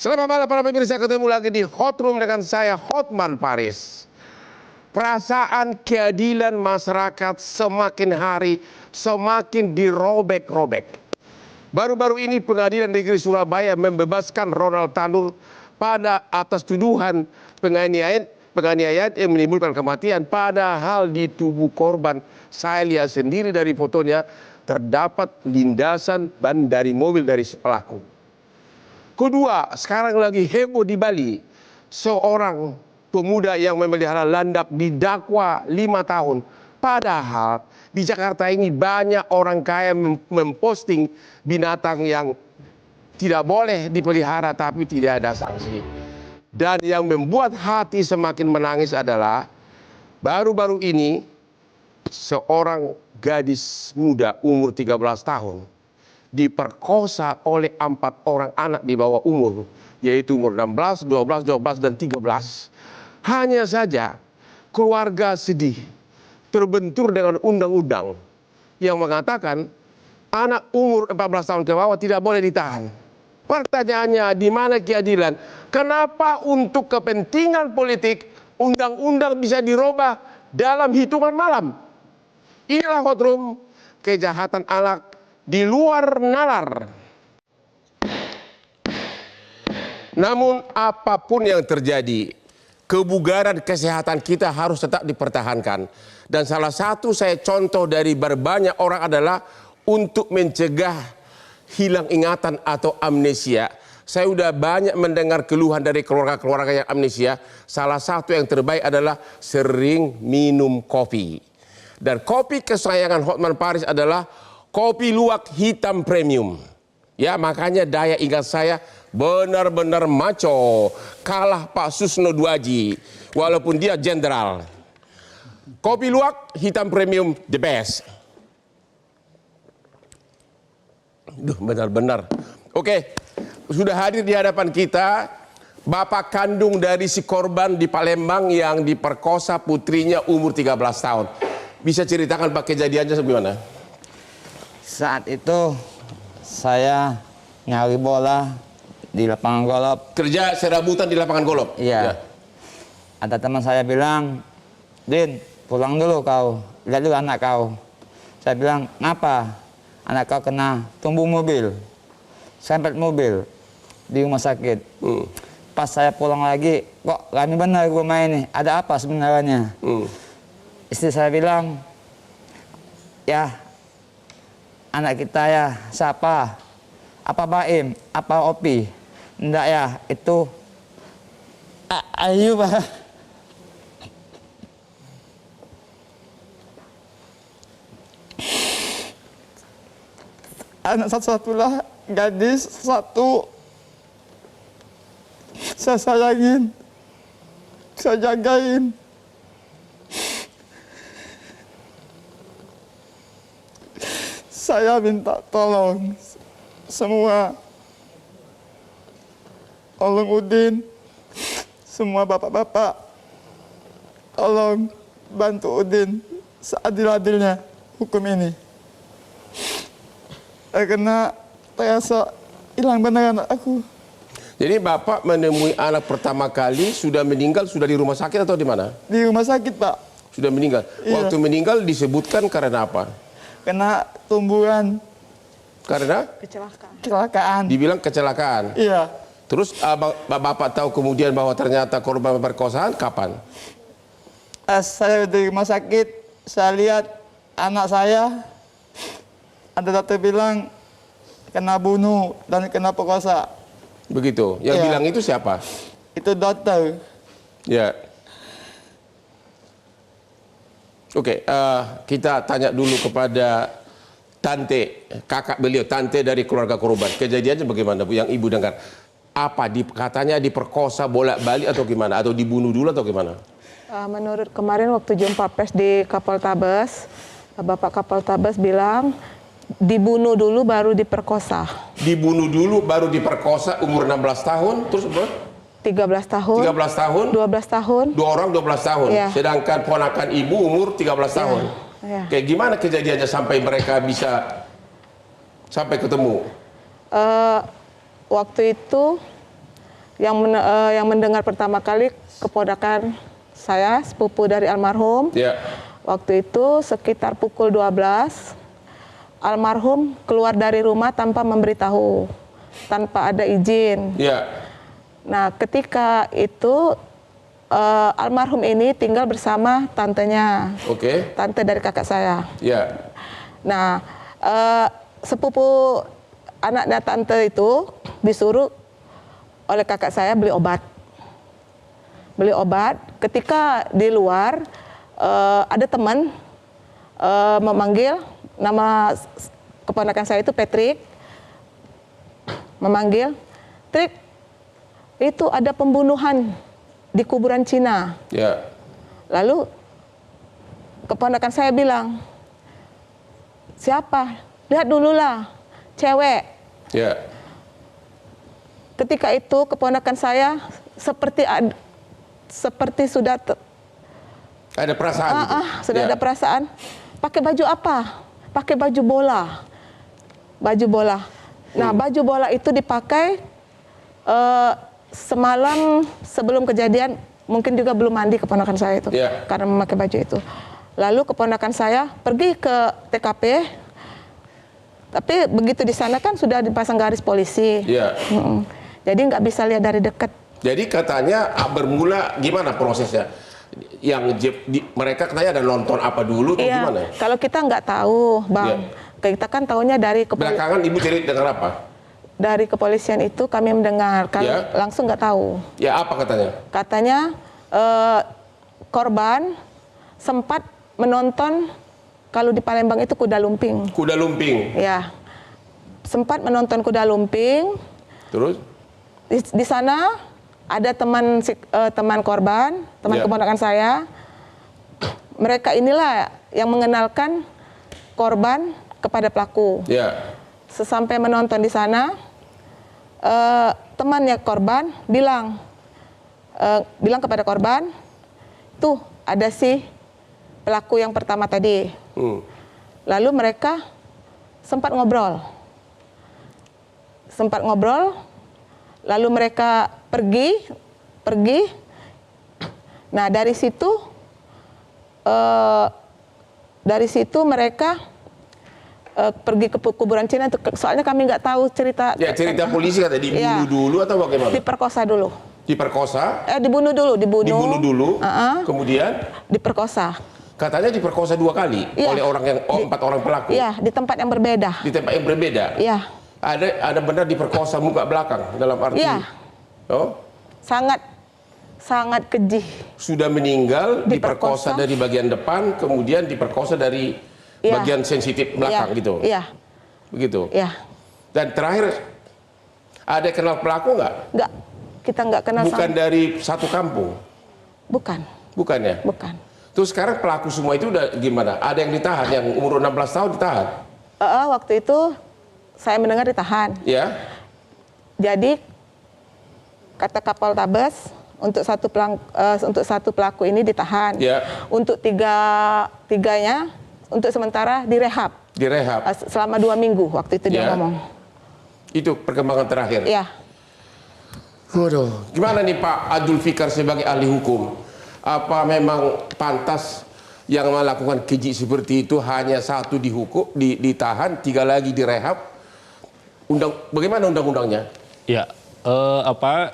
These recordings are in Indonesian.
Selamat malam para pemirsa, ketemu lagi di Hot Room dengan saya Hotman Paris. Perasaan keadilan masyarakat semakin hari semakin dirobek-robek. Baru-baru ini Pengadilan Negeri Surabaya membebaskan Ronald Tanur pada atas tuduhan penganiayaan yang menimbulkan kematian, padahal di tubuh korban, saya lihat sendiri dari fotonya, terdapat lindasan ban dari mobil dari si pelaku. Kedua, sekarang lagi heboh di Bali, seorang pemuda yang memelihara landak didakwa 5 tahun. Padahal di Jakarta ini banyak orang kaya memposting binatang yang tidak boleh dipelihara tapi tidak ada sanksi. Dan yang membuat hati semakin menangis adalah baru-baru ini seorang gadis muda umur 13 tahun diperkosa oleh 4 orang anak di bawah umur, yaitu umur 16, 12, 12, dan 13. Hanya saja keluarga sedih, terbentur dengan undang-undang yang mengatakan anak umur 14 tahun ke bawah tidak boleh ditahan. Pertanyaannya, di mana keadilan? Kenapa untuk kepentingan politik undang-undang bisa dirubah dalam hitungan malam? Inilah Hot Room, kejahatan anak di luar nalar. Namun apapun yang terjadi, kebugaran kesehatan kita harus tetap dipertahankan. Dan salah satu saya contoh dari berbanyak orang adalah untuk mencegah hilang ingatan atau amnesia. Saya sudah banyak mendengar keluhan dari keluarga-keluarga yang amnesia. Salah satu yang terbaik adalah sering minum kopi. Dan kopi kesayangan Hotman Paris adalah kopi luwak hitam premium. Ya, makanya daya ingat saya benar-benar maco. Kalah Pak Susno Duaji, walaupun dia jenderal. Kopi luwak hitam premium the best. Duh, benar-benar. Oke, sudah hadir di hadapan kita bapak kandung dari si korban di Palembang yang diperkosa putrinya umur 13 tahun. Bisa ceritakan Pak kejadiannya bagaimana? Saat itu saya nyari bola di lapangan golf. Kerja serabutan di lapangan golf? Iya. Ya. Ada teman saya bilang, "Din, pulang dulu kau, lihat dulu anak kau." Saya bilang, "Ngapa?" "Anak kau kena tumbuh mobil, serempet mobil di rumah sakit." Pas saya pulang lagi, kok rame benar rumah ini, ada apa sebenarnya? Istri saya bilang, "Ya, anak kita ya, siapa? Apa Baim? Apa Opi?" "Enggak ya, itu Ayu, Pak." Anak satu-satulah, gadis satu. Saya sayangin, saya jagain. Saya minta tolong semua, tolong Udin, semua bapak-bapak, tolong bantu Udin seadil-adilnya hukum ini. Karena terasa hilang benar anak aku. Jadi bapak menemui anak pertama kali sudah meninggal, sudah di rumah sakit atau di mana? Di rumah sakit, Pak. Sudah meninggal. Iya. Waktu meninggal disebutkan karena apa? Kena tumbuhan. Karena? Kecelakaan. Dibilang kecelakaan. Iya. Terus bapak tahu kemudian bahwa ternyata korban pemerkosaan kapan? Saya di rumah sakit, saya lihat anak saya, ada dokter bilang kena bunuh dan kena perkosa. Begitu. Yang Iya. bilang itu siapa? Itu dokter. Ya. Oke, kita tanya dulu kepada tante, kakak beliau, tante dari keluarga korban. Kejadiannya bagaimana, Bu, yang ibu dengar? Apa katanya diperkosa bolak-balik atau gimana? Atau dibunuh dulu atau gimana? Menurut kemarin waktu jumpa pers di Kapoltabes, Bapak Kapoltabes bilang dibunuh dulu baru diperkosa. Dibunuh dulu baru diperkosa umur 16 tahun, terus bro? 13 tahun. 13 tahun? 12 tahun. Dua orang 12 tahun. Ya. Sedangkan ponakan ibu umur 13 tahun. Ya. Kayak gimana kejadiannya sampai mereka bisa sampai ketemu? Waktu itu yang mendengar pertama kali keponakan saya, sepupu dari almarhum. Ya. Waktu itu sekitar pukul 12, almarhum keluar dari rumah tanpa memberitahu, tanpa ada izin. Ya. Nah, ketika itu almarhum ini tinggal bersama tantenya, Oke. tante dari kakak saya. Ya. Nah, sepupu anak dan tante itu disuruh oleh kakak saya beli obat. Beli obat. Ketika di luar ada teman memanggil nama keponakan saya itu Patrick, memanggil, Trik, itu ada pembunuhan di kuburan Cina. Ya. Lalu keponakan saya bilang, siapa? Lihat dululah, cewek. Ya. Ketika itu keponakan saya seperti sudah Ada perasaan gitu? sudah Ya. ada perasaan. Pakai baju apa? Pakai baju bola. Baju bola. Nah, baju bola itu dipakai semalam sebelum kejadian, mungkin juga belum mandi keponakan saya itu. Ya. Karena memakai baju itu. Lalu keponakan saya pergi ke TKP. Tapi begitu di sana kan sudah dipasang garis polisi. Ya. Jadi nggak bisa lihat dari dekat. Jadi katanya bermula gimana prosesnya? Yang mereka katanya ada nonton apa dulu atau Iya, gimana? kalau kita nggak tahu, Bang. Kita kan tahunya dari Belakangan ibu jadi dengar apa? dari kepolisian itu kami mendengar, kalau Ya. langsung nggak tahu. Ya apa katanya? Katanya korban sempat menonton kalau di Palembang itu kuda lumping. Kuda lumping. Ya, sempat menonton kuda lumping. Terus? Di sana ada teman korban, teman Ya. keponakan saya. Mereka inilah yang mengenalkan korban kepada pelaku. Ya. Sesampai menonton di sana, temannya korban bilang kepada korban, tuh ada si pelaku yang pertama tadi. Lalu mereka sempat ngobrol, lalu mereka pergi. Nah, dari situ mereka pergi ke kuburan Cina. Soalnya kami nggak tahu cerita. Ya cerita polisi kata dibunuh dulu atau bagaimana? Diperkosa dulu. Diperkosa? Dibunuh dulu. Dibunuh dulu. Kemudian? Diperkosa. Katanya diperkosa 2 kali oleh orang yang 4 orang pelaku. Iya, di tempat yang berbeda. Di tempat yang berbeda. Iya. Ada benar diperkosa muka belakang dalam arti. Iya. Oh. Sangat keji. Sudah meninggal, diperkosa dari bagian depan, kemudian diperkosa dari bagian sensitif belakang gitu. Iya. Begitu. Iya. Dan terakhir ada yang kenal pelaku nggak? Nggak, kita nggak kenal. Bukan dari satu kampung. Bukan. Bukan ya? Bukan. Terus sekarang pelaku semua itu udah gimana? Ada yang ditahan, yang umur 16 tahun ditahan? Waktu itu saya mendengar ditahan. Ya. Jadi kata Kapoltabes untuk satu pelaku ini ditahan. Ya. Untuk tiganya untuk sementara direhab. Direhab. Selama 2 minggu waktu itu dia ngomong. Itu perkembangan terakhir. Iya. Waduh, gimana nih Pak Abdul Fikar sebagai ahli hukum? Apa memang pantas yang melakukan keji seperti itu hanya 1 dihukum, ditahan, 3 lagi direhab? Bagaimana undang-undangnya? Ya,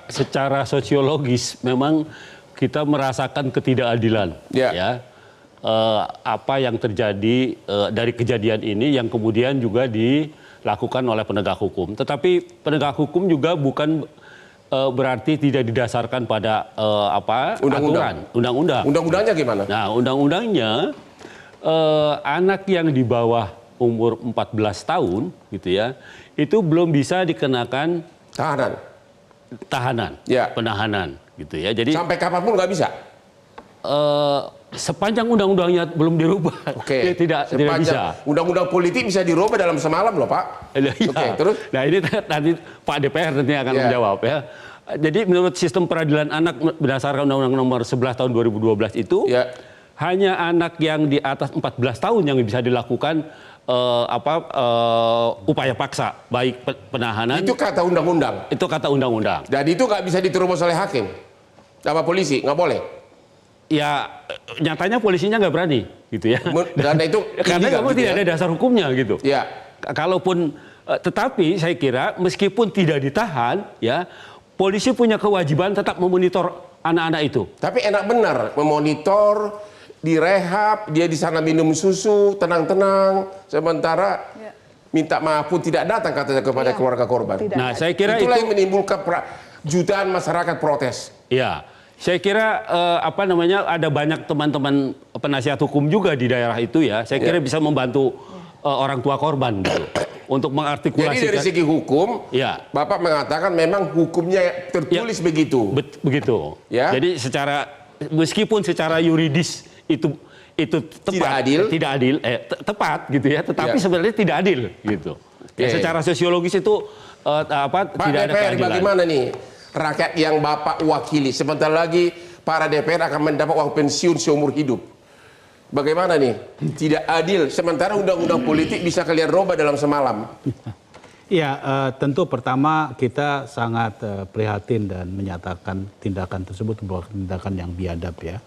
secara sosiologis memang kita merasakan ketidakadilan. Ya. Apa yang terjadi dari kejadian ini yang kemudian juga dilakukan oleh penegak hukum. Tetapi penegak hukum juga bukan berarti tidak didasarkan pada aturan, undang-undang. Undang-undangnya gimana? Nah, undang-undangnya anak yang di bawah umur 14 tahun gitu ya, itu belum bisa dikenakan tahanan, penahanan gitu ya. Jadi sampai kapanpun nggak bisa. Sepanjang undang-undangnya belum dirubah, tidak bisa. Undang-undang politik bisa dirubah dalam semalam loh Pak. Terus? Nah ini nanti Pak DPR nanti akan menjawab ya. Jadi menurut sistem peradilan anak berdasarkan Undang-Undang Nomor 11 Tahun 2012 itu hanya anak yang di atas 14 tahun yang bisa dilakukan upaya paksa, baik penahanan. Itu kata undang-undang. Itu kata undang-undang. Dan itu nggak bisa diterobos oleh hakim, sama polisi, nggak boleh. Ya nyatanya polisinya nggak berani, gitu ya. Dan itu karena memang tidak ada dasar hukumnya, gitu. Ya. Kalaupun, tetapi saya kira meskipun tidak ditahan, ya polisi punya kewajiban tetap memonitor anak-anak itu. Tapi enak benar memonitor, direhab, dia di sana minum susu, tenang-tenang, sementara minta maaf pun tidak datang katanya kepada keluarga korban. Nah, saya kira itulah itu yang menimbulkan jutaan masyarakat protes. Ya, saya kira ada banyak teman-teman penasihat hukum juga di daerah itu ya. Saya kira bisa membantu orang tua korban gitu, untuk mengartikulasikan. Jadi dari segi hukum, ya, Bapak mengatakan memang hukumnya tertulis begitu. Begitu. Ya. Jadi meskipun secara yuridis itu tepat, tidak adil, tepat gitu ya, tetapi sebenarnya tidak adil gitu. Ya, secara sosiologis itu Pak tidak ada DPR, keadilan. bagaimana nih rakyat yang Bapak wakili? Sebentar lagi para DPR akan mendapat uang pensiun seumur hidup. Bagaimana nih? Tidak adil. Sementara undang-undang politik bisa kalian robah dalam semalam. Ya, tentu pertama kita sangat prihatin dan menyatakan tindakan tersebut merupakan tindakan yang biadab ya.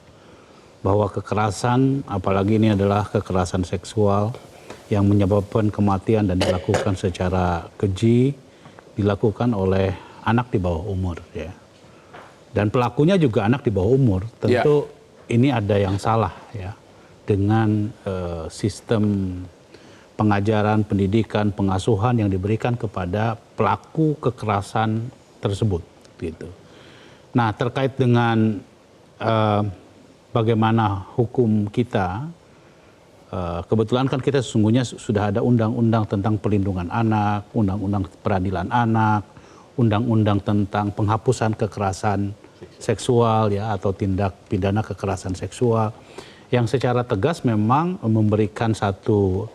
Bahwa kekerasan, apalagi ini adalah kekerasan seksual yang menyebabkan kematian dan dilakukan secara keji, dilakukan oleh anak di bawah umur ya. Dan pelakunya juga anak di bawah umur. Tentu ini ada yang salah ya dengan sistem pengajaran, pendidikan, pengasuhan yang diberikan kepada pelaku kekerasan tersebut gitu. Nah, terkait dengan bagaimana hukum kita, kebetulan kan kita sesungguhnya sudah ada undang-undang tentang perlindungan anak, undang-undang peradilan anak, undang-undang tentang penghapusan kekerasan seksual ya, atau tindak pidana kekerasan seksual yang secara tegas memang memberikan satu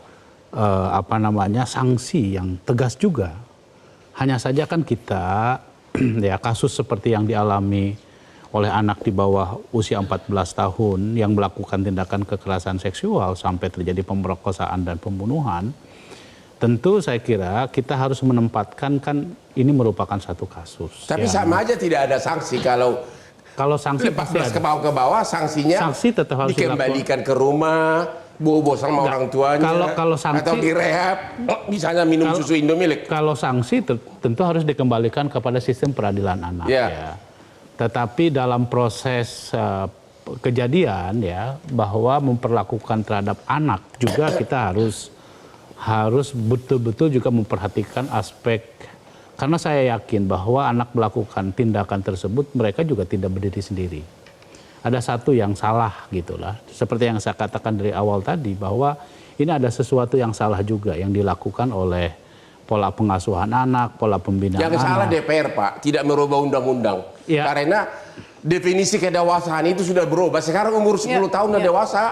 sanksi yang tegas juga. Hanya saja kan kita ya kasus seperti yang dialami oleh anak di bawah usia 14 tahun yang melakukan tindakan kekerasan seksual sampai terjadi pemerkosaan dan pembunuhan, tentu saya kira kita harus menempatkan kan ini merupakan satu kasus. Tapi sama aja tidak ada sanksi kalau sanksi pasti ke bawah sanksinya sanksi tetap harus dikembalikan ke rumah, bobo sama orang tuanya, kalau sanksi, atau direhab, misalnya minum susu Indomilik. Kalau sanksi tentu harus dikembalikan kepada sistem peradilan anak ya. Tetapi dalam proses kejadian ya, bahwa memperlakukan terhadap anak juga kita harus betul-betul juga memperhatikan aspek. Karena saya yakin bahwa anak melakukan tindakan tersebut mereka juga tidak berdiri sendiri. Ada satu yang salah gitulah. Seperti yang saya katakan dari awal tadi bahwa ini ada sesuatu yang salah juga yang dilakukan oleh pola pengasuhan anak, pola pembinaan anak. Yang salah DPR, Pak, tidak merubah undang-undang. Ya. Karena definisi kedewasaan itu sudah berubah. Sekarang umur 10 tahun udah dewasa.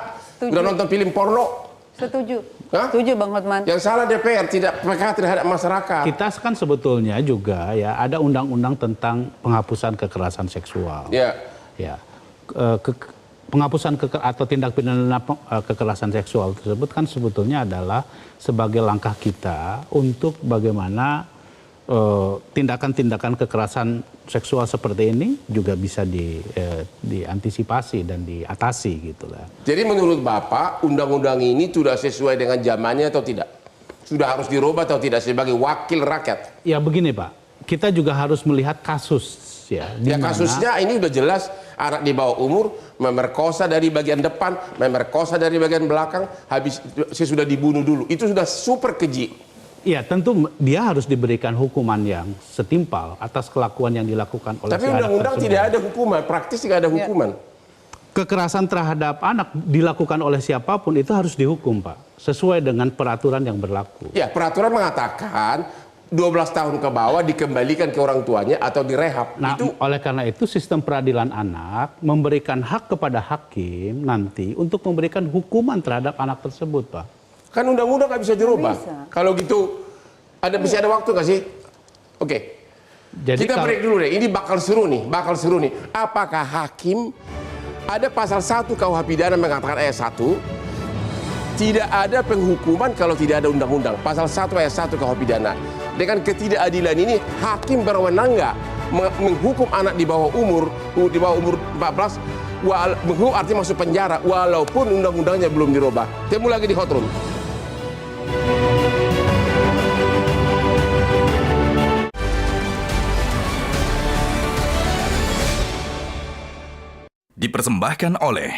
Udah nonton film porno. Setuju. Setuju Bang Hotman. Yang salah DPR tidak peka terhadap masyarakat. Kita kan sebetulnya juga ya ada undang-undang tentang penghapusan kekerasan seksual. Ya. Ya. Penghapusan atau tindak pidana kekerasan seksual tersebut kan sebetulnya adalah sebagai langkah kita untuk bagaimana tindakan-tindakan kekerasan seksual seperti ini juga bisa diantisipasi dan diatasi gitulah. Jadi menurut Bapak undang-undang ini sudah sesuai dengan zamannya atau tidak? Sudah harus dirubah atau tidak sebagai wakil rakyat? Ya begini Pak, kita juga harus melihat kasus ya. Ya kasusnya ini udah jelas anak di bawah umur memerkosa dari bagian depan, memerkosa dari bagian belakang, habis sesudah dibunuh dulu. Itu sudah super keji. Iya, tentu dia harus diberikan hukuman yang setimpal atas kelakuan yang dilakukan oleh si anak tersebut. Tapi undang-undang tidak ada hukuman, praktis tidak ada hukuman. Kekerasan terhadap anak dilakukan oleh siapapun itu harus dihukum, Pak. Sesuai dengan peraturan yang berlaku. Ya, peraturan mengatakan 12 tahun ke bawah dikembalikan ke orang tuanya atau direhab. Nah, oleh karena itu sistem peradilan anak memberikan hak kepada hakim nanti untuk memberikan hukuman terhadap anak tersebut, Pak. Kan undang-undang nggak bisa dirubah. Kalau gitu, masih ada waktu nggak sih? Oke. Jadi kita break dulu deh. Ini bakal seru nih. Apakah hakim ada pasal 1 KUH pidana mengatakan ayat 1 Tidak ada penghukuman kalau tidak ada undang-undang. Pasal 1 ayat 1 KUH pidana. Dengan ketidakadilan ini, hakim berwenang nggak menghukum anak di bawah umur 14, menghukum artinya masuk penjara, walaupun undang-undangnya belum dirubah. Temu lagi di Hot Room. Dipersembahkan oleh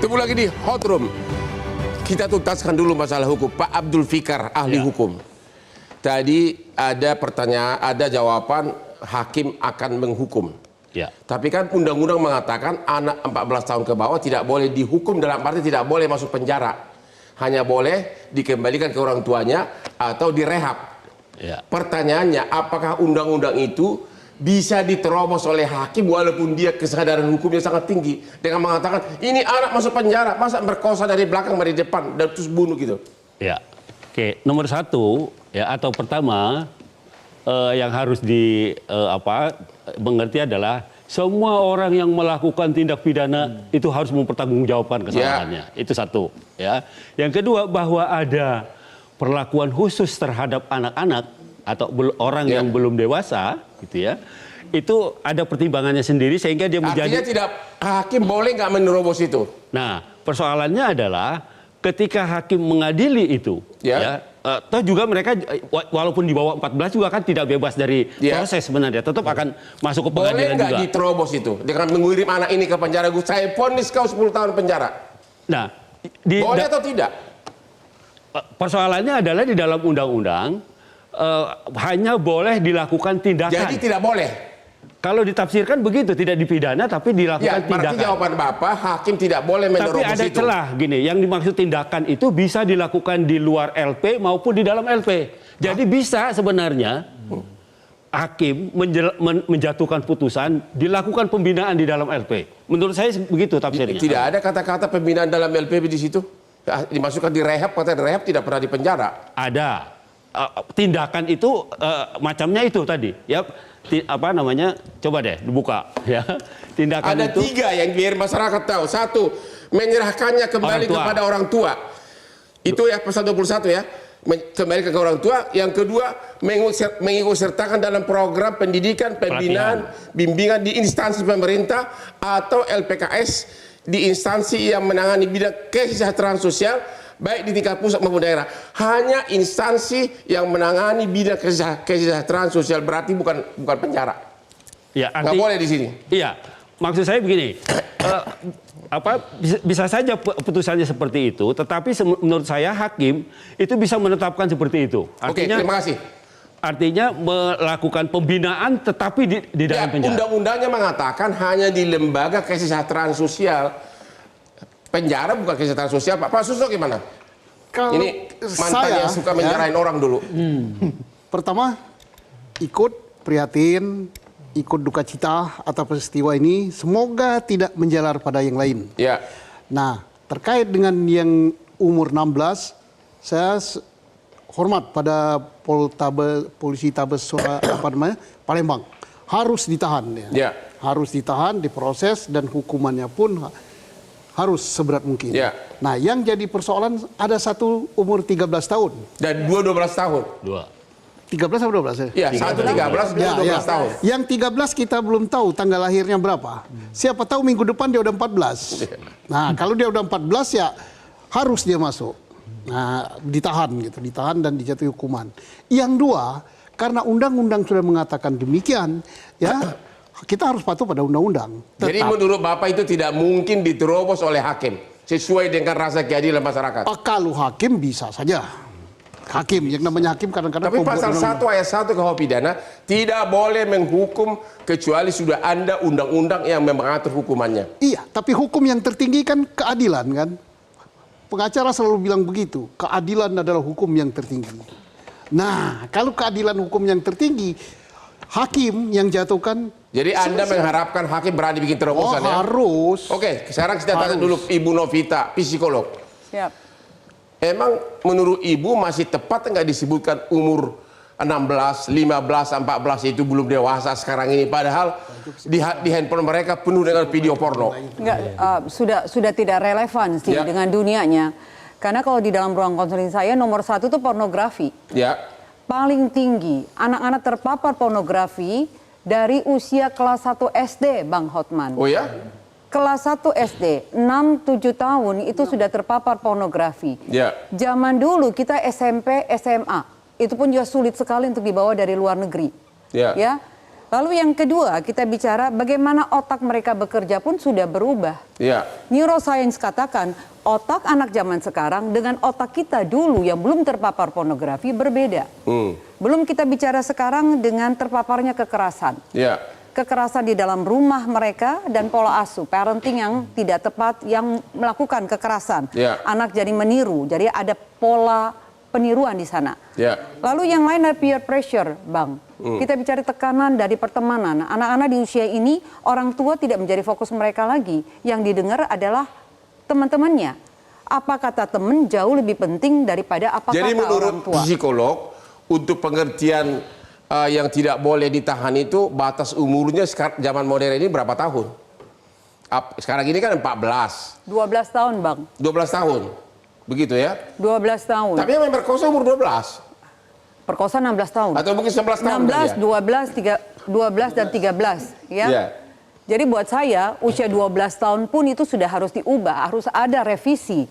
Temu lagi di Hot Room. Kita tuntaskan dulu masalah hukum. Pak Abdul Fikar, ahli hukum. Tadi ada pertanyaan, ada jawaban hakim akan menghukum. Ya. Tapi kan undang-undang mengatakan anak 14 tahun ke bawah tidak boleh dihukum, dalam arti tidak boleh masuk penjara. Hanya boleh dikembalikan ke orang tuanya atau direhab. Ya. Pertanyaannya, apakah undang-undang itu bisa diterobos oleh hakim walaupun dia kesadaran hukumnya sangat tinggi dengan mengatakan ini anak masuk penjara, masa merkosa dari belakang dari depan dan terus bunuh gitu? Ya, oke. Nomor satu ya atau pertama yang harus mengerti adalah semua orang yang melakukan tindak pidana itu harus mempertanggungjawabkan kesalahannya. Itu satu. Ya. Yang kedua, bahwa ada perlakuan khusus terhadap anak-anak atau orang yang belum dewasa, gitu ya. Itu ada pertimbangannya sendiri sehingga dia menjadi. Artinya hakim boleh nggak menerobos itu? Nah, persoalannya adalah ketika hakim mengadili itu, toh juga mereka walaupun di bawah 14 juga kan tidak bebas dari proses sebenarnya, tetap akan masuk ke pengadilan juga. Boleh nggak diterobos itu dengan mengirim anak ini ke penjara? Saya vonis kau 10 tahun penjara. Nah, boleh atau tidak? Persoalannya adalah di dalam undang-undang hanya boleh dilakukan tindakan. Jadi tidak boleh. Kalau ditafsirkan begitu, tidak dipidana tapi dilakukan tindakan. Berarti jawaban Bapak, hakim tidak boleh menerobos itu. Tapi ada celah gini, yang dimaksud tindakan itu bisa dilakukan di luar LP maupun di dalam LP. Jadi bisa sebenarnya hakim menjatuhkan putusan, dilakukan pembinaan di dalam LP. Menurut saya begitu tafsirnya. Tidak ada kata-kata pembinaan dalam LP di situ. Dimasukkan di rehab, kata di rehab tidak pernah di penjara. Ada. Tindakan itu macamnya itu tadi, ya. Apa namanya? Coba deh dibuka, ya. Tindakan ada itu 3 yang biar masyarakat tahu. 1, menyerahkannya kembali kepada orang tua. Itu ya pasal 21 ya. Kembali ke orang tua. Yang kedua, mengikutsertakan dalam program pendidikan, pembinaan, bimbingan di instansi pemerintah atau LPKS di instansi yang menangani bidang kesejahteraan sosial baik di tingkat pusat maupun daerah. Hanya instansi yang menangani bidang kesejahteraan sosial, berarti bukan penjara. Ya, nggak boleh di sini. Iya, maksud saya begini, bisa saja putusannya seperti itu, tetapi menurut saya hakim itu bisa menetapkan seperti itu. Artinya, oke, terima kasih. Artinya melakukan pembinaan tetapi di dalam penjara. Undang-undangnya mengatakan hanya di lembaga kesejahteraan sosial. Penjara bukan kesejahteraan sosial, Pak Susto gimana? Kalau ini mantan yang suka menjarahin orang dulu. Pertama, ikut prihatin, ikut duka cita atas peristiwa ini. Semoga tidak menjalar pada yang lain. Ya. Nah, terkait dengan yang umur 16, saya hormat pada polisi Tabes Palembang. Harus ditahan. Ya. Harus ditahan, diproses, dan hukumannya pun harus seberat mungkin. Ya. Nah, yang jadi persoalan ada satu umur 13 tahun. Dan 12 tahun. 13 atau 12 ya? Iya, 13, 12 tahun. Yang 13 kita belum tahu tanggal lahirnya berapa. Siapa tahu minggu depan dia udah 14. Nah, kalau dia udah 14 ya harus dia masuk. Nah, ditahan gitu, ditahan dan dijatuhi hukuman. Yang dua, karena undang-undang sudah mengatakan demikian, ya kita harus patuh pada undang-undang. Jadi menurut Bapak itu tidak mungkin diterobos oleh hakim sesuai dengan rasa keadilan masyarakat. Kalau hakim bisa saja. Hakim, yang namanya hakim kadang-kadang. Tapi pasal 1 ayat 1 KUH pidana tidak boleh menghukum kecuali sudah ada undang-undang yang mengatur hukumannya. Iya, tapi hukum yang tertinggi kan keadilan kan. Pengacara selalu bilang begitu, keadilan adalah hukum yang tertinggi. Nah, kalau keadilan hukum yang tertinggi, hakim yang jatuhkan. Jadi Anda mengharapkan hakim berani bikin terobosan ya? Harus. Oke, sekarang kita tanya dulu Ibu Novita, psikolog. Siap. Emang menurut ibu masih tepat nggak disebutkan umur 16, 15, 14 itu belum dewasa sekarang ini, padahal di handphone mereka penuh dengan video porno. Enggak, sudah tidak relevan sih dengan dunianya. Karena kalau di dalam ruang konseling saya nomor 1 itu pornografi. Ya. Paling tinggi anak-anak terpapar pornografi dari usia kelas 1 SD, Bang Hotman. Oh ya? Kelas 1 SD, 6-7 tahun itu sudah terpapar pornografi. Ya. Zaman dulu kita SMP, SMA, itu pun juga sulit sekali untuk dibawa dari luar negeri. Ya. Lalu yang kedua, kita bicara bagaimana otak mereka bekerja pun sudah berubah. Ya. Neuroscience katakan otak anak zaman sekarang dengan otak kita dulu yang belum terpapar pornografi berbeda. Belum kita bicara sekarang dengan terpaparnya kekerasan. Ya. Kekerasan di dalam rumah mereka dan pola asuh, parenting yang tidak tepat yang melakukan kekerasan. Ya. Anak jadi meniru, jadi ada pola peniruan di sana. Ya. Lalu yang lain ada peer pressure, Bang. Kita bicara tekanan dari pertemanan. Anak-anak di usia ini, orang tua tidak menjadi fokus mereka lagi. Yang didengar adalah teman-temannya. Apa kata teman jauh lebih penting daripada apa Jadi kata orang menurut tua. psikolog, untuk pengertian yang tidak boleh ditahan itu, batas umurnya zaman modern ini berapa tahun? Sekarang ini kan 14. 12 tahun, Bang. 12 tahun. Begitu ya? 12 tahun. Tapi yang memperkosa umur 12. Perkosa 16 tahun. Atau mungkin 11 tahun. 16, 12 dan 13, ya. Ya. Jadi buat saya usia 12 tahun pun itu sudah harus diubah, harus ada revisi.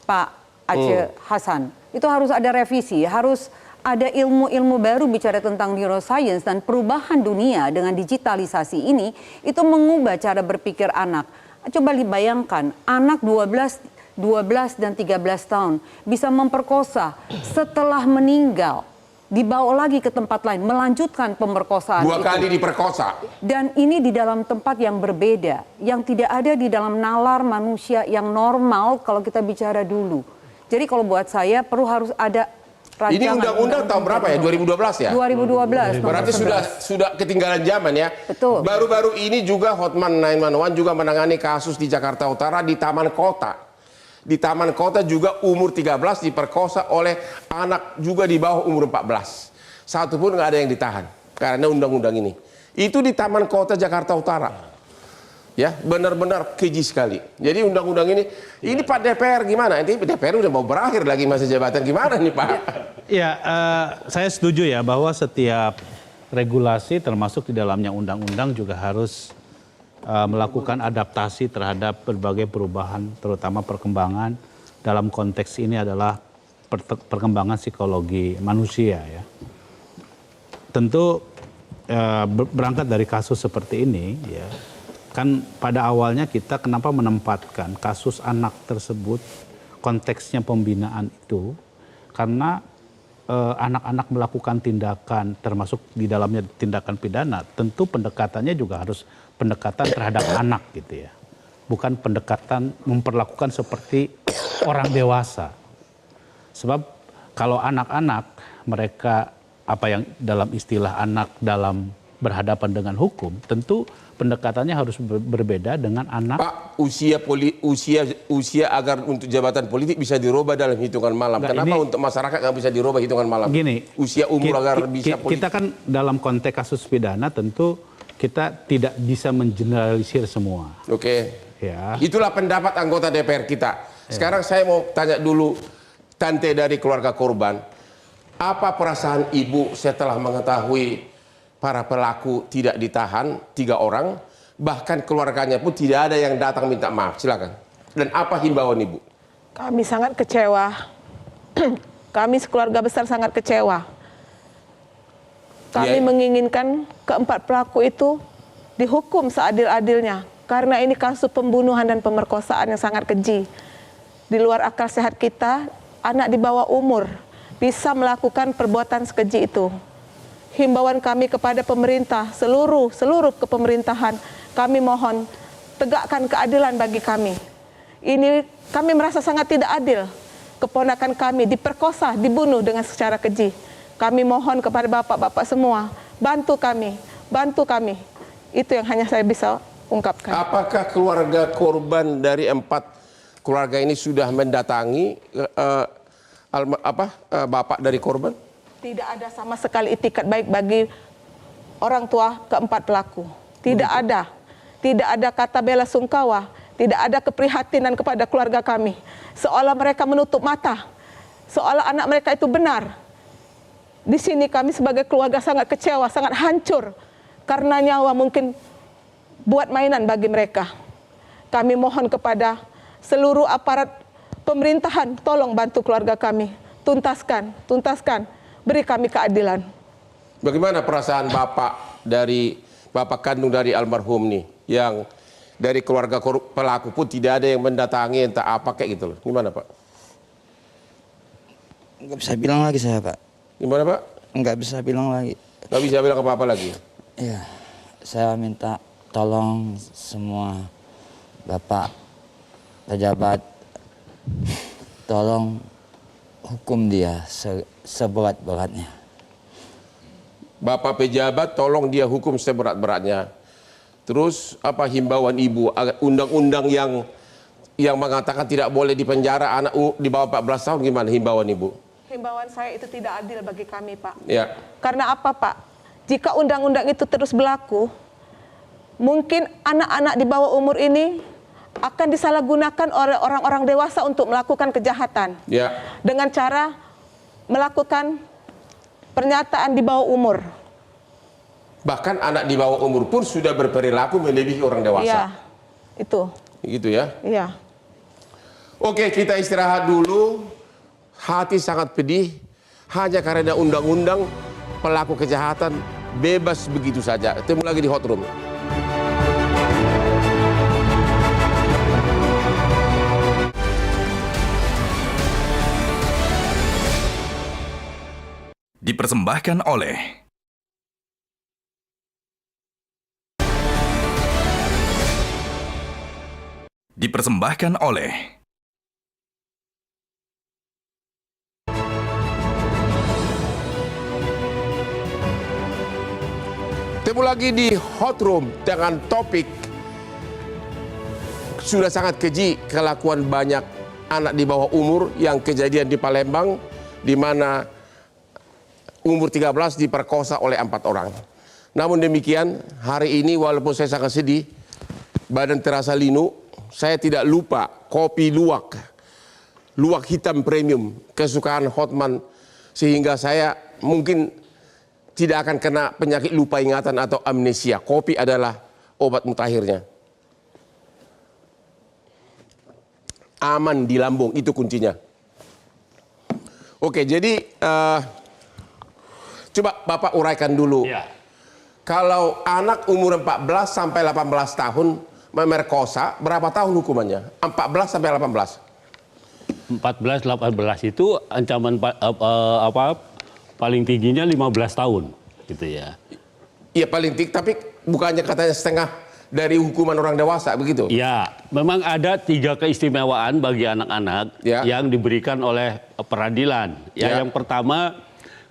Pak Aceh Hasan, itu harus ada revisi, harus ada ilmu-ilmu baru bicara tentang neuroscience dan perubahan dunia dengan digitalisasi ini itu mengubah cara berpikir anak. Coba dibayangkan, anak 12 dan 13 tahun bisa memperkosa setelah meninggal, dibawa lagi ke tempat lain, melanjutkan pemerkosaan 2 kali diperkosa. Dan ini di dalam tempat yang berbeda, yang tidak ada di dalam nalar manusia yang normal kalau kita bicara dulu. Jadi kalau buat saya perlu harus ada rancangan. Ini undang-undang tahun berapa ya? 2012 ya? 2012. Berarti sudah ketinggalan zaman ya. Betul. Baru-baru ini juga Hotman 911 juga menangani kasus di Jakarta Utara di Taman Kota. Di Taman Kota juga umur 13 diperkosa oleh anak juga di bawah umur 14. Satu pun nggak ada yang ditahan karena undang-undang ini. Itu di Taman Kota Jakarta Utara. Ya, benar-benar keji sekali. Jadi undang-undang ini Pak DPR gimana? Ini DPR udah mau berakhir lagi masa jabatan, gimana nih Pak? Ya, saya setuju ya bahwa setiap regulasi termasuk di dalamnya undang-undang juga harus melakukan adaptasi terhadap berbagai perubahan, terutama perkembangan dalam konteks ini adalah perkembangan psikologi manusia ya. Tentu berangkat dari kasus seperti ini ya, kan pada awalnya kita kenapa menempatkan kasus anak tersebut konteksnya pembinaan itu karena anak-anak melakukan tindakan termasuk di dalamnya tindakan pidana, tentu pendekatannya juga harus pendekatan terhadap anak gitu ya. Bukan pendekatan memperlakukan seperti orang dewasa. Sebab kalau anak-anak mereka apa yang dalam istilah anak dalam berhadapan dengan hukum, tentu pendekatannya harus berbeda dengan anak. Pak, usia agar untuk jabatan politik bisa dirubah dalam hitungan malam. Kenapa untuk masyarakat nggak bisa dirubah hitungan malam? Gini, usia umur agar bisa politik. Kita kan dalam konteks kasus pidana tentu kita tidak bisa mengeneralisir semua. Oke. Ya. Itulah pendapat anggota DPR kita. Sekarang saya mau tanya dulu tante dari keluarga korban. Apa perasaan ibu setelah mengetahui para pelaku tidak ditahan, 3 orang, bahkan keluarganya pun tidak ada yang datang minta maaf? Silakan. Dan apa himbauan ibu? Kami sangat kecewa. Kami sekeluarga besar sangat kecewa. Kami menginginkan keempat pelaku itu dihukum seadil-adilnya. Karena ini kasus pembunuhan dan pemerkosaan yang sangat keji. Di luar akal sehat kita, anak di bawah umur bisa melakukan perbuatan sekeji itu. Himbauan kami kepada pemerintah, seluruh kepemerintahan, kami mohon tegakkan keadilan bagi kami. Ini kami merasa sangat tidak adil. Keponakan kami diperkosa, dibunuh dengan secara keji. Kami mohon kepada bapak-bapak semua, bantu kami. Itu yang hanya saya bisa ungkapkan. Apakah keluarga korban dari 4 keluarga ini sudah mendatangi bapak dari korban? Tidak ada sama sekali itikat baik bagi orang tua keempat pelaku. Tidak ada. Tidak ada kata bela sungkawa. Tidak ada keprihatinan kepada keluarga kami. Seolah mereka menutup mata. Seolah anak mereka itu benar. Di sini kami sebagai keluarga sangat kecewa, sangat hancur. Karena nyawa mungkin buat mainan bagi mereka. Kami mohon kepada seluruh aparat pemerintahan, tolong bantu keluarga kami. Tuntaskan. Beri kami keadilan. Bagaimana perasaan bapak kandung dari almarhum nih, yang dari keluarga pelaku pun tidak ada yang mendatangi, entah apa kayak gitu loh. Gimana Pak? Nggak bisa bilang lagi saya, Pak. Gimana Pak? Nggak bisa bilang lagi. Nggak bisa bilang apa-apa lagi? Iya, saya minta tolong semua Bapak pejabat, tolong hukum dia seberat-beratnya. Bapak pejabat tolong dia hukum seberat-beratnya. Terus apa himbauan ibu? Undang-undang yang mengatakan tidak boleh dipenjara anak di bawah 14 tahun, gimana himbauan ibu? Himbauan saya itu tidak adil bagi kami, Pak. Ya. Karena apa, Pak? Jika undang-undang itu terus berlaku, mungkin anak-anak di bawah umur ini akan disalahgunakan oleh orang-orang dewasa untuk melakukan kejahatan. Ya. Dengan cara melakukan pernyataan di bawah umur. Bahkan anak di bawah umur pun sudah berperilaku melebihi orang dewasa. Iya, itu. Gitu ya. Iya. Oke, kita istirahat dulu. Hati sangat pedih hanya karena undang-undang pelaku kejahatan bebas begitu saja. Ketemu lagi di Hot Room. Dipersembahkan oleh Ketemu lagi di Hot Room dengan topik sudah sangat keji, kelakuan banyak anak di bawah umur yang kejadian di Palembang, di mana umur 13 diperkosa oleh 4 orang. Namun demikian, hari ini walaupun saya sangat sedih, badan terasa linu, saya tidak lupa kopi luwak hitam premium kesukaan Hotman, sehingga saya mungkin tidak akan kena penyakit lupa ingatan atau amnesia. Kopi adalah obat mutakhirnya. Aman di lambung, itu kuncinya. Oke, jadi coba Bapak uraikan dulu. Ya. Kalau anak umur 14 sampai 18 tahun memerkosa, berapa tahun hukumannya? 14 sampai 18? 14-18 itu ancaman paling tingginya 15 tahun, gitu ya. Iya paling tinggi, tapi bukannya katanya setengah dari hukuman orang dewasa, begitu? Ya, memang ada 3 keistimewaan bagi anak-anak yang diberikan oleh peradilan. Yang pertama,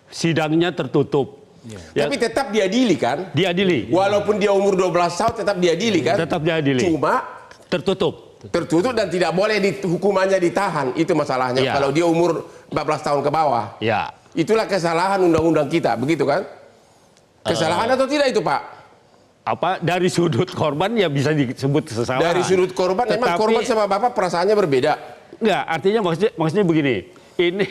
sidangnya tertutup. Ya. Tapi tetap diadili kan? Diadili. Walaupun dia umur 12 tahun tetap diadili kan? Tetap diadili. Cuma tertutup dan tidak boleh hukumannya ditahan, itu masalahnya. Ya. Kalau dia umur 14 tahun ke bawah. Ya. Itulah kesalahan undang-undang kita, begitu kan? Kesalahan atau tidak itu, Pak? Dari sudut korban ya bisa disebut kesalahan. Dari sudut korban, memang korban sama Bapak perasaannya berbeda. Enggak, artinya maksudnya begini. Ini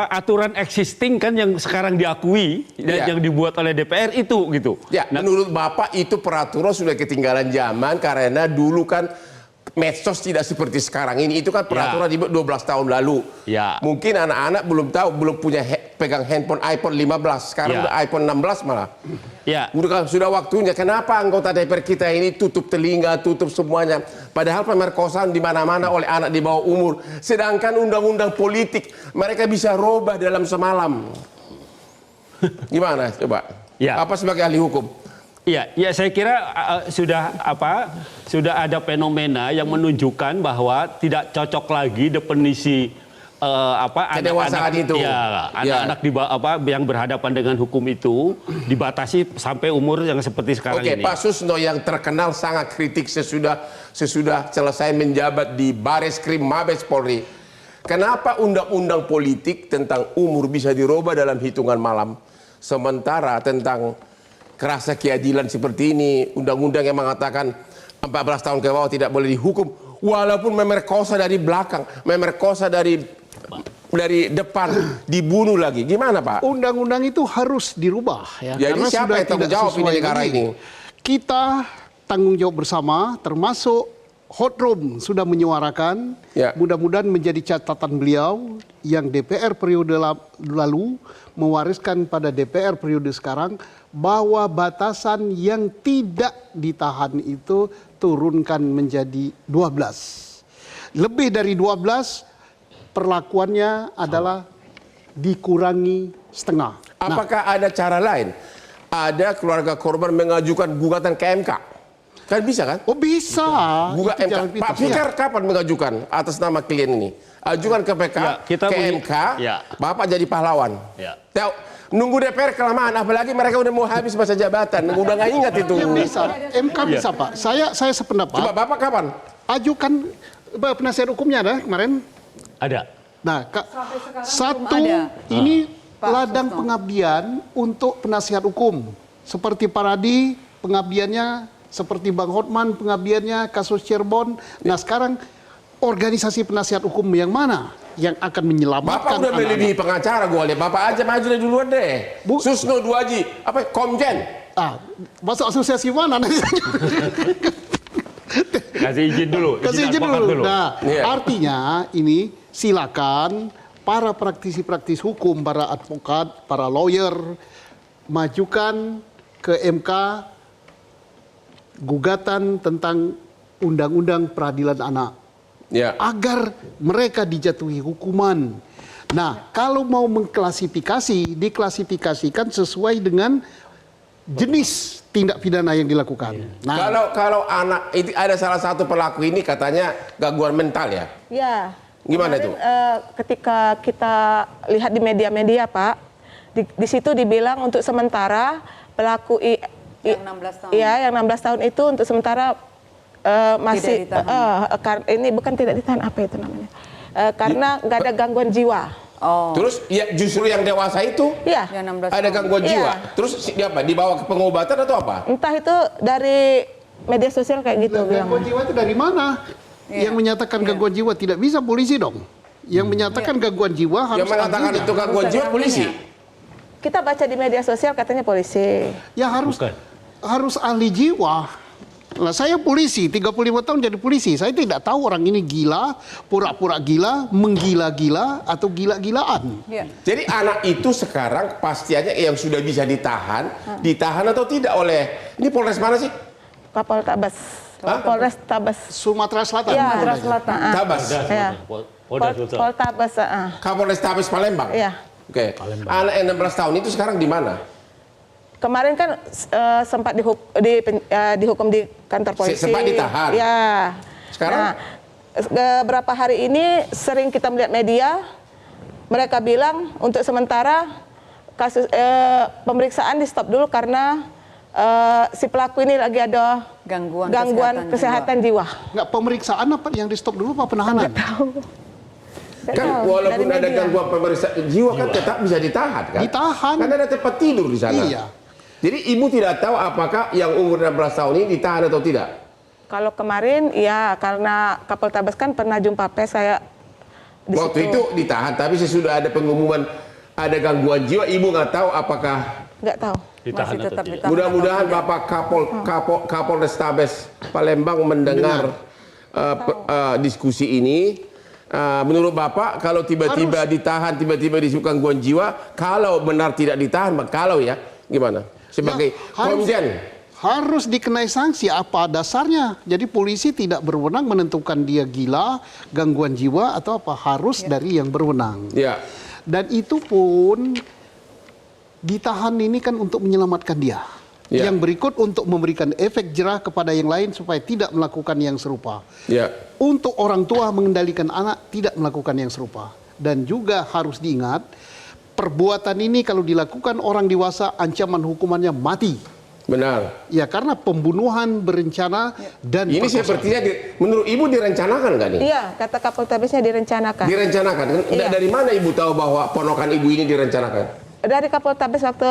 aturan existing kan yang sekarang diakui dan yang dibuat oleh DPR itu gitu. Ya, menurut Bapak itu peraturan sudah ketinggalan zaman karena dulu kan medsos tidak seperti sekarang ini. Itu kan peraturan di 12 tahun lalu. Ya. Mungkin anak-anak belum tahu, belum punya pegang handphone iPhone 15. Sekarang udah iPhone 16 malah. Ya. Sudah waktunya. Kenapa anggota DPR kita ini tutup telinga, tutup semuanya? Padahal pemerkosaan di mana-mana oleh anak di bawah umur. Sedangkan undang-undang politik mereka bisa robah dalam semalam. Gimana coba? Ya. Apa sebagai ahli hukum? Ya saya kira sudah ada fenomena yang menunjukkan bahwa tidak cocok lagi definisi kedewasaan itu. Ya, anak-anak yang berhadapan dengan hukum itu dibatasi sampai umur yang seperti sekarang ini. Pak Susno yang terkenal sangat kritik sesudah selesai menjabat di Bareskrim Mabes Polri. Kenapa undang-undang politik tentang umur bisa dirubah dalam hitungan malam, sementara tentang kerasa keadilan seperti ini, undang-undang yang mengatakan 14 tahun ke bawah tidak boleh dihukum, walaupun memerkosa dari belakang, memerkosa dari depan, dibunuh lagi. Gimana, Pak? Undang-undang itu harus dirubah ya. Jadi karena siapa sudah yang tanggung tidak jawab sesuai di negara lagi. ini? Kita tanggung jawab bersama, termasuk Hot Room sudah menyuarakan. Ya. Mudah-mudahan menjadi catatan beliau yang DPR periode lalu mewariskan pada DPR periode sekarang, bahwa batasan yang tidak ditahan itu turunkan menjadi 12. Lebih dari 12 perlakuannya adalah dikurangi setengah. Apakah ada cara lain? Ada keluarga korban mengajukan gugatan ke MK? Kan bisa kan? Oh bisa. Gugat Itu MK. jalan Pak pintas, Fikar ya. kapan mengajukan atas nama klien ini? Ajukan ke PK, Ya, kita ke punya- MK, ya. Bapak jadi pahlawan. Ya. Tahu, nunggu DPR kelamaan, apalagi mereka udah mau habis masa jabatan, udah nggak ingat itu. Ya bisa. MK bisa Pak. Saya sependapat. Coba Bapak kapan? Ajukan penasihat hukumnya ada kemarin. Ada. Nah, sekarang satu belum ada. ini Pak ladang Susno. pengabdian untuk penasihat hukum. Seperti Paradi pengabdiannya, seperti Bang Hotman pengabdiannya kasus Cirebon. Nah sekarang organisasi penasihat hukum yang mana yang akan menyelamatkan Bapak udah anak-anak? melebihi pengacara gue lihat. Bapak aja maju deh duluan deh. Bu- Susno Duaji, apa Komjen? Masuk asosiasi mana? Kasih izin dulu. Kasih izin advokat dulu. Nah, Iya. artinya ini silakan para praktisi-praktis hukum, para advokat, para lawyer majukan ke MK gugatan tentang undang-undang peradilan anak Ya. agar mereka dijatuhi hukuman. Nah, kalau mau mengklasifikasi, diklasifikasikan sesuai dengan jenis tindak pidana yang dilakukan. Nah, Kalau anak itu ada salah satu pelaku ini katanya gangguan mental ya. Ya. Gimana Kemarin, itu? Ketika kita lihat di media-media, Pak, di situ dibilang untuk sementara pelaku Yang 16 tahun. Iya, yang 16 tahun itu untuk sementara masih ini bukan tidak ditahan, apa itu namanya? Karena nggak ada gangguan jiwa. Oh. Terus ya justru yang dewasa itu Iya. Yang 16 ada tahun. gangguan Iya. jiwa. Terus apa? Dibawa ke pengobatan atau apa? Entah itu dari media sosial kayak gitu bilang. gangguan jiwa itu dari mana? Yang menyatakan gangguan jiwa tidak bisa polisi dong. Yang menyatakan gangguan jiwa harus Yang mengatakan ahlinya. itu gangguan jiwa polisi. Kita baca di media sosial katanya polisi. Ya harus ahli jiwa. Nah, saya polisi, 35 tahun jadi polisi. Saya tidak tahu orang ini gila, pura-pura gila, menggila-gila, atau gila-gilaan. Iya. Jadi anak itu sekarang pastiannya yang sudah bisa ditahan atau tidak oleh ini Polres mana sih? Kapol Tabes. Hah? Polres Tabes. Sumatera Selatan. Iya. Sumatera Selatan. Tabas. Ya. Polda Sulsel. Pol Tabes. Kapolres Tabes Palembang. Iya. Oke. Anak yang 16 tahun itu sekarang di mana? Kemarin kan sempat dihukum di kantor polisi. Sempat ditahan? Ya. Sekarang? Nah, beberapa hari ini sering kita melihat media, mereka bilang untuk sementara kasus pemeriksaan di stop dulu karena si pelaku ini lagi ada Gangguan kesehatan jiwa. Nggak, pemeriksaan apa yang di stop dulu, apa penahanan? Kan walaupun ada gangguan pemeriksaan jiwa kan tetap bisa ditahan kan? Ditahan. Kan ada tempat tidur di sana. Iya. Jadi ibu tidak tahu apakah yang umur 16 tahun ini ditahan atau tidak? Kalau kemarin ya karena Kapol Tabes kan pernah jumpa pers saya di Waktu situ. itu ditahan, tapi sesudah ada pengumuman ada gangguan jiwa, ibu nggak tahu apakah. Nggak tahu. Ditahan Masih atau tetap tidak? ditahan. Mudah-mudahan Bapak Kapolres Tabes Palembang mendengar diskusi ini. Menurut Bapak, kalau tiba-tiba ditahan, tiba-tiba disebut gangguan jiwa, kalau benar tidak ditahan, kalau ya, gimana? Sebagai komjen. Harus dikenai sanksi, apa dasarnya? Jadi polisi tidak berwenang menentukan dia gila, gangguan jiwa, atau apa. Harus dari yang berwenang. Ya. Dan itu pun ditahan ini kan untuk menyelamatkan dia. Ya. Yang berikut untuk memberikan efek jerah kepada yang lain supaya tidak melakukan yang serupa. Ya. Untuk orang tua mengendalikan anak tidak melakukan yang serupa. Dan juga harus diingat, perbuatan ini kalau dilakukan orang dewasa ancaman hukumannya mati. Benar. Ya, karena pembunuhan berencana dan Ini perkosaan. sepertinya menurut Ibu direncanakan nggak nih? Iya, kata Kapoltabesnya direncanakan. Direncanakan. Iya. Dari mana Ibu tahu bahwa ponakan Ibu ini direncanakan? Dari Kapoltabes waktu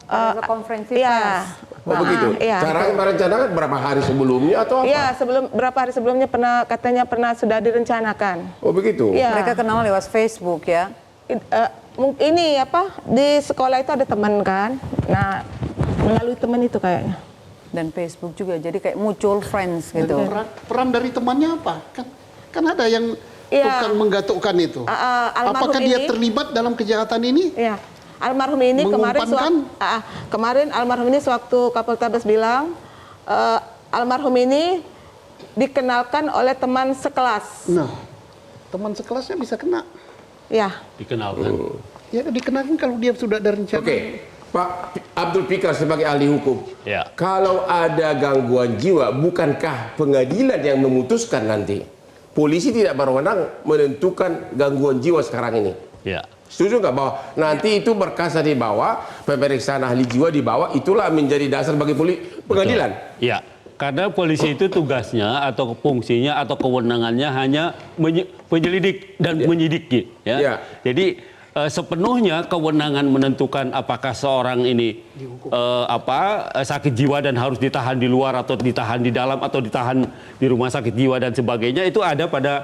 Ada konferensi iya. pers. Oh begitu. Iya. Caranya merencanakan berapa hari sebelumnya atau apa? Iya, berapa hari sebelumnya katanya pernah sudah direncanakan. Oh begitu. Iya. Mereka kenal lewat Facebook ya. Ini apa, di sekolah itu ada teman kan. Nah, melalui teman itu kayaknya. Dan Facebook juga, jadi kayak mutual friends gitu. Peran dari temannya apa? Kan ada yang Iya. tukang menggatukkan itu. Almarhum Apakah dia ini- terlibat dalam kejahatan ini? Iya. Almarhum ini kemarin almarhum ini sewaktu Kapoltabes bilang almarhum ini dikenalkan oleh teman sekelas. Nah, teman sekelasnya bisa kena. Ya. Dikenalkan. Ya, dikenakan kalau dia sudah ada rencana. Oke, Pak Abdul Fikar sebagai ahli hukum. Ya. Kalau ada gangguan jiwa, bukankah pengadilan yang memutuskan nanti? Polisi tidak berwenang menentukan gangguan jiwa sekarang ini. Ya. Setuju nggak bahwa nanti itu berkas dibawa, pemeriksaan ahli jiwa dibawa, itulah menjadi dasar bagi pengadilan? Ya, karena polisi itu tugasnya atau fungsinya atau kewenangannya hanya penyelidik dan menyidik, ya. Ya. Jadi sepenuhnya kewenangan menentukan apakah seorang ini sakit jiwa dan harus ditahan di luar atau ditahan di dalam atau ditahan di rumah sakit jiwa dan sebagainya itu ada pada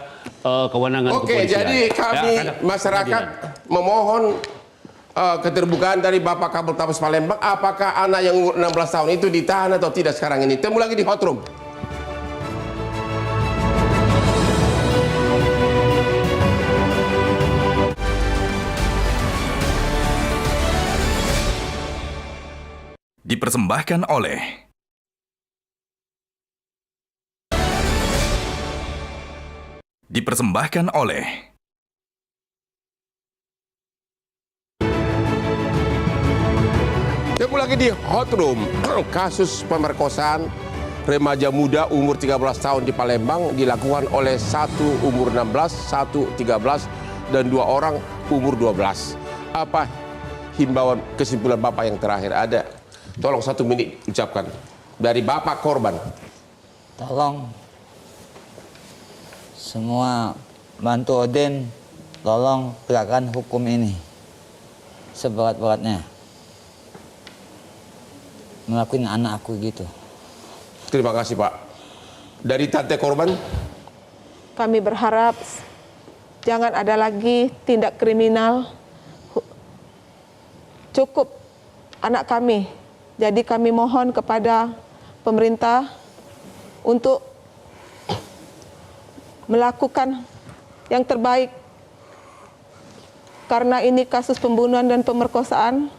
kewenangan Oke, kepolisian. jadi kami karena masyarakat pengadilan. memohon keterbukaan dari Bapak Kapoltabes Palembang, apakah anak yang umur 16 tahun itu ditahan atau tidak sekarang ini? Temu lagi di Hot Room. Dipersembahkan oleh Temu lagi di Hot Room. Kasus pemerkosaan remaja muda umur 13 tahun di Palembang dilakukan oleh satu umur 16, satu 13, dan 2 orang umur 12. Apa himbauan kesimpulan Bapak yang terakhir ada? Tolong 1 menit ucapkan dari Bapak korban. Tolong semua bantu Odin, tolong tegakkan hukum ini seberat-beratnya. Ngelakuin anak aku gitu. Terima kasih Pak. Dari tante korban? Kami berharap jangan ada lagi tindak kriminal. Cukup anak kami. Jadi kami mohon kepada pemerintah untuk melakukan yang terbaik. Karena ini kasus pembunuhan dan pemerkosaan.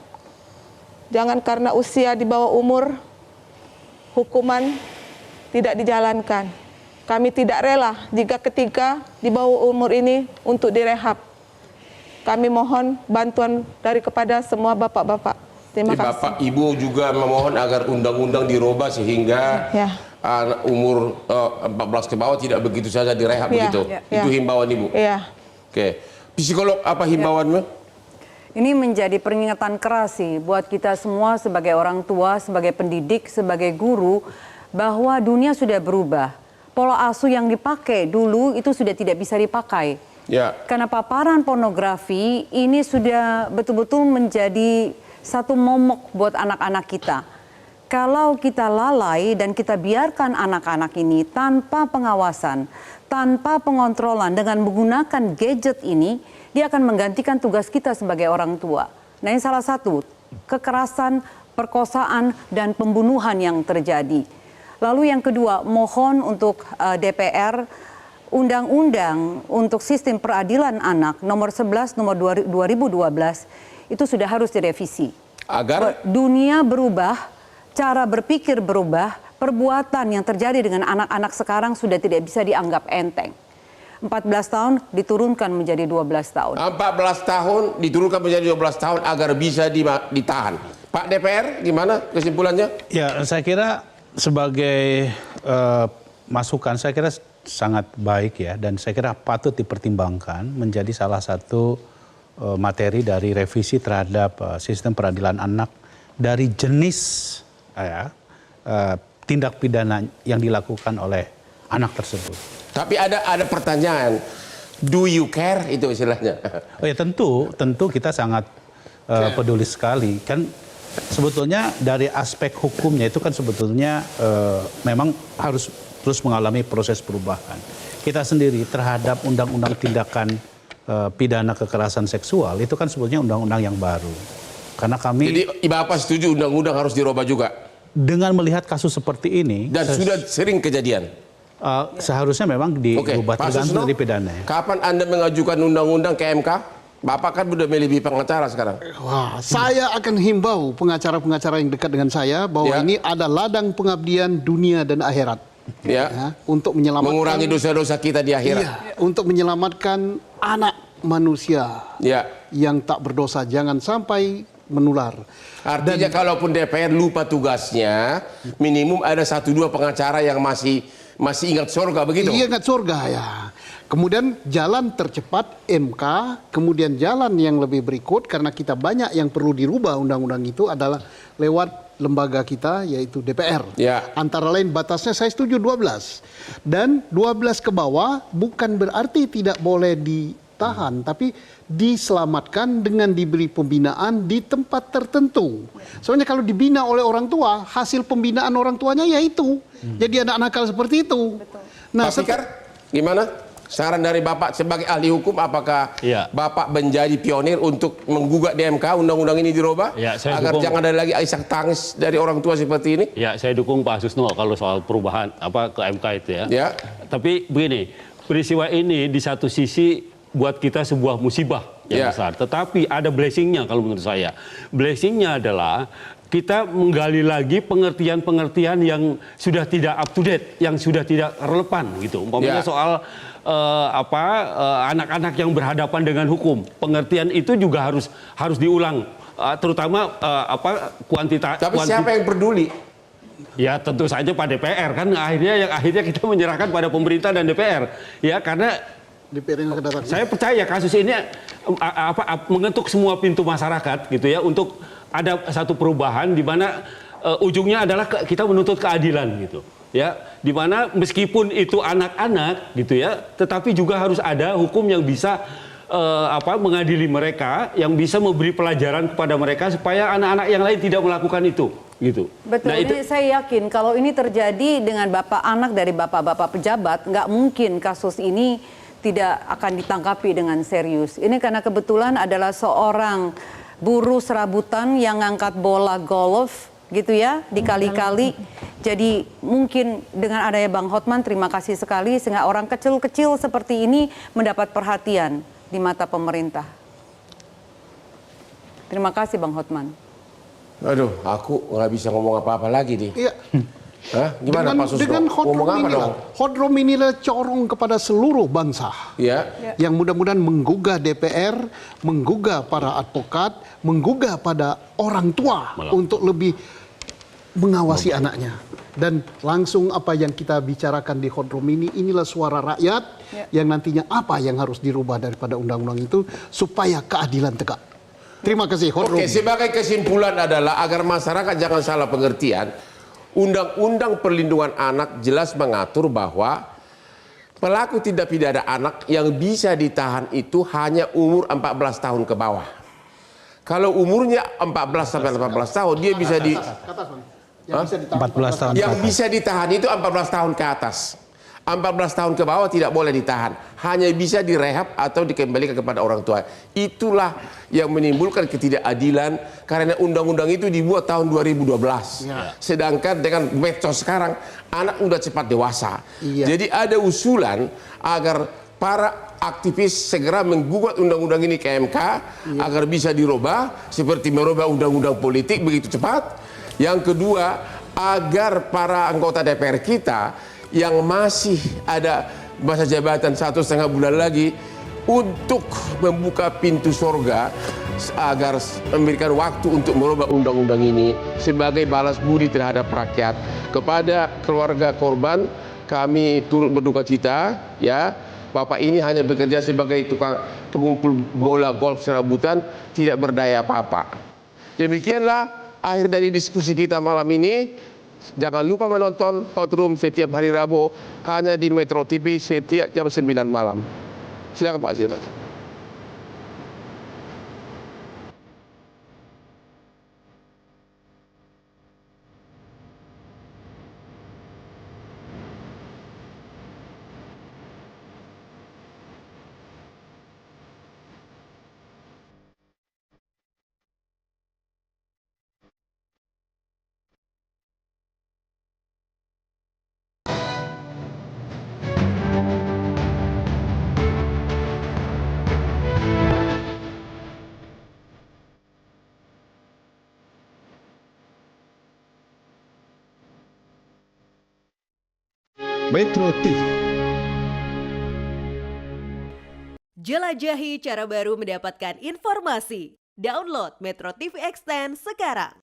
Jangan karena usia di bawah umur, hukuman tidak dijalankan. Kami tidak rela jika ketiga di bawah umur ini untuk direhab. Kami mohon bantuan kepada semua bapak-bapak. Terima kasih. Bapak Ibu juga memohon agar undang-undang dirubah sehingga Ya. anak umur 14 ke bawah tidak begitu saja direhab Ya, begitu. ya. Itu himbauan Ibu. Iya. Oke. Psikolog apa himbauanmu? Ini menjadi peringatan keras sih buat kita semua sebagai orang tua, sebagai pendidik, sebagai guru, bahwa dunia sudah berubah. Pola asuh yang dipakai dulu itu sudah tidak bisa dipakai. Ya. Karena paparan pornografi ini sudah betul-betul menjadi satu momok buat anak-anak kita. Kalau kita lalai dan kita biarkan anak-anak ini tanpa pengawasan, tanpa pengontrolan dengan menggunakan gadget ini, dia akan menggantikan tugas kita sebagai orang tua. Nah, ini salah satu kekerasan, perkosaan, dan pembunuhan yang terjadi. Lalu yang kedua, mohon untuk DPR, undang-undang untuk sistem peradilan anak nomor 11 nomor 2012 itu sudah harus direvisi. Agar Dunia berubah, cara berpikir berubah, perbuatan yang terjadi dengan anak-anak sekarang sudah tidak bisa dianggap enteng. 14 tahun diturunkan menjadi 12 tahun. 14 tahun diturunkan menjadi 12 tahun agar bisa ditahan. Pak DPR gimana kesimpulannya? Ya, saya kira sebagai masukan, saya kira sangat baik ya, dan saya kira patut dipertimbangkan menjadi salah satu materi dari revisi terhadap sistem peradilan anak dari jenis tindak pidana yang dilakukan oleh anak tersebut. Tapi ada pertanyaan, do you care itu istilahnya? Oh ya, tentu kita sangat peduli sekali. Kan sebetulnya dari aspek hukumnya itu kan sebetulnya memang harus terus mengalami proses perubahan. Kita sendiri terhadap undang-undang tindakan pidana kekerasan seksual itu kan sebetulnya undang-undang yang baru. Karena kami... Jadi Bapak setuju undang-undang harus dirubah juga? Dengan melihat kasus seperti ini... Dan sudah sering kejadian? Seharusnya memang dirubah tergantung dari pidananya. Kapan Anda mengajukan undang-undang ke MK? Bapak kan udah melebihi pengacara sekarang. Wah, saya akan himbau pengacara-pengacara yang dekat dengan saya bahwa ini ada ladang pengabdian dunia dan akhirat. Ya, untuk menyelamatkan, mengurangi dosa-dosa kita di akhirat. Iya, untuk menyelamatkan anak manusia yang tak berdosa, jangan sampai menular. Artinya kalaupun DPR lupa tugasnya, minimum ada 1-2 pengacara yang masih ingat surga, begitu? Iya, ingat surga ya. Kemudian jalan tercepat MK, kemudian jalan yang lebih berikut karena kita banyak yang perlu dirubah undang-undang itu adalah lewat lembaga kita yaitu DPR. Antara lain batasnya saya setuju 12. Dan 12 ke bawah bukan berarti tidak boleh ditahan, tapi diselamatkan dengan diberi pembinaan di tempat tertentu. Soalnya kalau dibina oleh orang tua, hasil pembinaan orang tuanya yaitu jadi anak nakal seperti itu. Betul. Nah, Pak Fikar, gimana? Saran dari Bapak sebagai ahli hukum, apakah Bapak menjadi pionir untuk menggugat di MK undang-undang ini dirubah agar jangan ada lagi isak tangis dari orang tua seperti ini? Ya, saya dukung Pak Susno kalau soal perubahan ke MK itu ya. Tapi begini, peristiwa ini di satu sisi buat kita sebuah musibah yang besar, tetapi ada blessingnya kalau menurut saya. Blessingnya adalah kita menggali lagi pengertian-pengertian yang sudah tidak up to date, yang sudah tidak relevan gitu. Umpamanya soal anak-anak yang berhadapan dengan hukum, pengertian itu juga harus diulang, terutama kuantitas. Tapi siapa yang peduli? Ya tentu saja Pak DPR kan akhirnya kita menyerahkan pada pemerintah dan DPR ya, karena DPR yang akan datang. Saya percaya kasus ini mengetuk semua pintu masyarakat gitu ya, untuk ada satu perubahan di mana ujungnya adalah kita menuntut keadilan gitu. Ya, di mana meskipun itu anak-anak gitu ya, tetapi juga harus ada hukum yang bisa mengadili mereka, yang bisa memberi pelajaran kepada mereka supaya anak-anak yang lain tidak melakukan itu gitu. Betul, nah, ini saya yakin kalau ini terjadi dengan bapak anak dari bapak-bapak pejabat, nggak mungkin kasus ini tidak akan ditangkapi dengan serius. Ini karena kebetulan adalah seorang buruh serabutan yang ngangkat bola golf gitu ya, dikali-kali. Jadi mungkin dengan adanya Bang Hotman, terima kasih sekali sehingga orang kecil-kecil seperti ini mendapat perhatian di mata pemerintah. Terima kasih Bang Hotman. Aduh, aku nggak bisa ngomong apa-apa lagi nih. Iya. Hah? Gimana Pak Susno? Dengan Hotrom inilah corong kepada seluruh bangsa. Yang mudah-mudahan menggugah DPR, menggugah para advokat, menggugah pada orang tua untuk lebih mengawasi anaknya. Dan langsung apa yang kita bicarakan di Hotrom inilah suara rakyat yang nantinya apa yang harus dirubah daripada undang-undang itu supaya keadilan tegak. Terima kasih Hotrom. Oke, sebagai kesimpulan adalah agar masyarakat jangan salah pengertian. Undang-undang perlindungan anak jelas mengatur bahwa pelaku tindak pidana anak yang bisa ditahan itu hanya umur 14 tahun ke bawah. Kalau umurnya 14 sampai 18 tahun dia bisa di 14 tahun. Yang bisa ditahan itu 14 tahun ke atas. 14 tahun ke bawah tidak boleh ditahan. Hanya bisa direhab atau dikembalikan kepada orang tua. Itulah yang menimbulkan ketidakadilan karena undang-undang itu dibuat tahun 2012. Sedangkan dengan medsos sekarang anak udah cepat dewasa. Jadi ada usulan agar para aktivis segera menggugat undang-undang ini ke MK agar bisa dirubah seperti merubah undang-undang politik begitu cepat. Yang kedua, agar para anggota DPR kita yang masih ada masa jabatan 1,5 bulan lagi untuk membuka pintu surga agar memberikan waktu untuk merubah undang-undang ini sebagai balas budi terhadap rakyat kepada keluarga korban, kami turut berduka cita. Ya, Bapak ini hanya bekerja sebagai tukang pengumpul bola golf serabutan, tidak berdaya apa-apa. Demikianlah akhir dari diskusi kita malam ini. Jangan lupa menonton Hot Room setiap hari Rabu hanya di Metro TV setiap jam 9 malam. Silakan Pak Zira. Metro TV. Jelajahi cara baru mendapatkan informasi. Download Metro TV Extend sekarang.